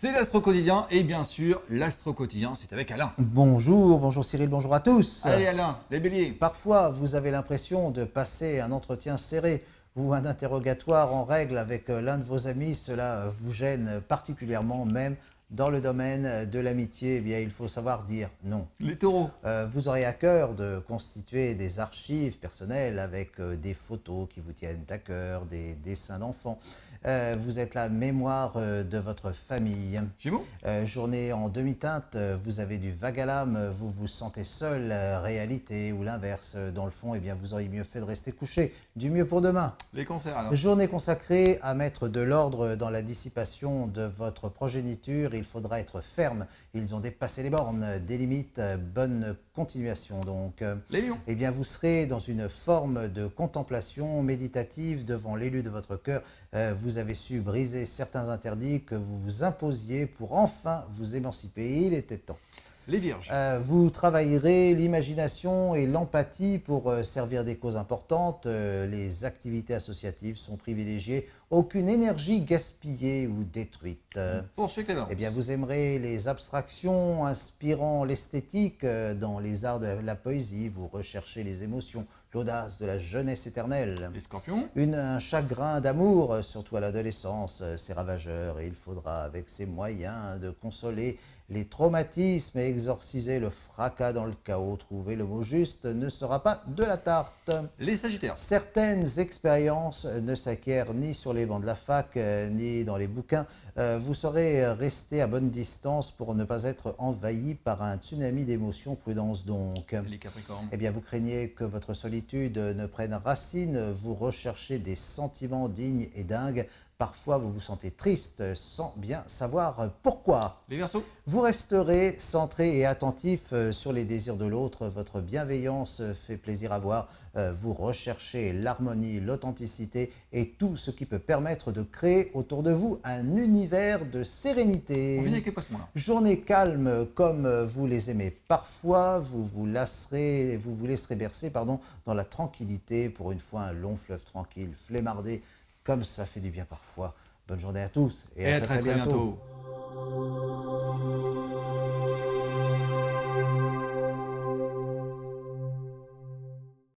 C'est l'Astro Quotidien et bien sûr, l'Astro Quotidien, c'est avec Alain. Bonjour Cyril, bonjour à tous. Allez Alain, les béliers. Parfois, vous avez l'impression de passer un entretien serré ou un interrogatoire en règle avec l'un de vos amis. Cela vous gêne particulièrement, même dans le domaine de l'amitié. Eh bien, il faut savoir dire non. Les taureaux. Vous aurez à cœur de constituer des archives personnelles avec des photos qui vous tiennent à cœur, des dessins d'enfants. Vous êtes la mémoire de votre famille. Gémeaux. Journée en demi-teinte, vous avez du vague à l'âme, vous vous sentez seul, réalité ou l'inverse. Dans le fond, eh bien, vous auriez mieux fait de rester couché. Du mieux pour demain. Les cancers alors. Journée consacrée à mettre de l'ordre dans la dissipation de votre progéniture. Il faudra être ferme. Ils ont dépassé les bornes, des limites. Bonne continuation donc. Les lions. Eh bien, vous serez dans une forme de contemplation méditative devant l'élu de votre cœur. Vous avez su briser certains interdits que vous vous imposiez pour enfin vous émanciper. Il était temps. Les vierges. Vous travaillerez l'imagination et l'empathie pour servir des causes importantes. Les activités associatives sont privilégiées. Aucune énergie gaspillée ou détruite. Poursuivez les Eh bien, vous aimerez les abstractions inspirant l'esthétique dans les arts de la poésie. Vous recherchez les émotions, l'audace de la jeunesse éternelle. Les scorpions. Un chagrin d'amour, surtout à l'adolescence, c'est ravageur et il faudra, avec ses moyens, de consoler les traumatismes et exorciser le fracas dans le chaos. Trouver le mot juste ne sera pas de la tarte. Les sagittaires. Certaines expériences ne s'acquièrent ni sur les bancs de la fac, ni dans les bouquins. Vous saurez rester à bonne distance pour ne pas être envahi par un tsunami d'émotions. Prudence donc. Les capricornes. Eh bien, vous craignez que votre solitude ne prenne racine. Vous recherchez des sentiments dignes et dingues. Parfois, vous vous sentez triste sans bien savoir pourquoi. Les verseaux. Vous resterez centré et attentif sur les désirs de l'autre. Votre bienveillance fait plaisir à voir. Vous recherchez l'harmonie, l'authenticité et tout ce qui peut permettre de créer autour de vous un univers de sérénité. On finit avec les poissons là. Journée calme comme vous les aimez. Parfois, vous vous laisserez bercer dans la tranquillité. Pour une fois, un long fleuve tranquille, flemmardé, comme ça fait du bien parfois. Bonne journée à tous et à très bientôt.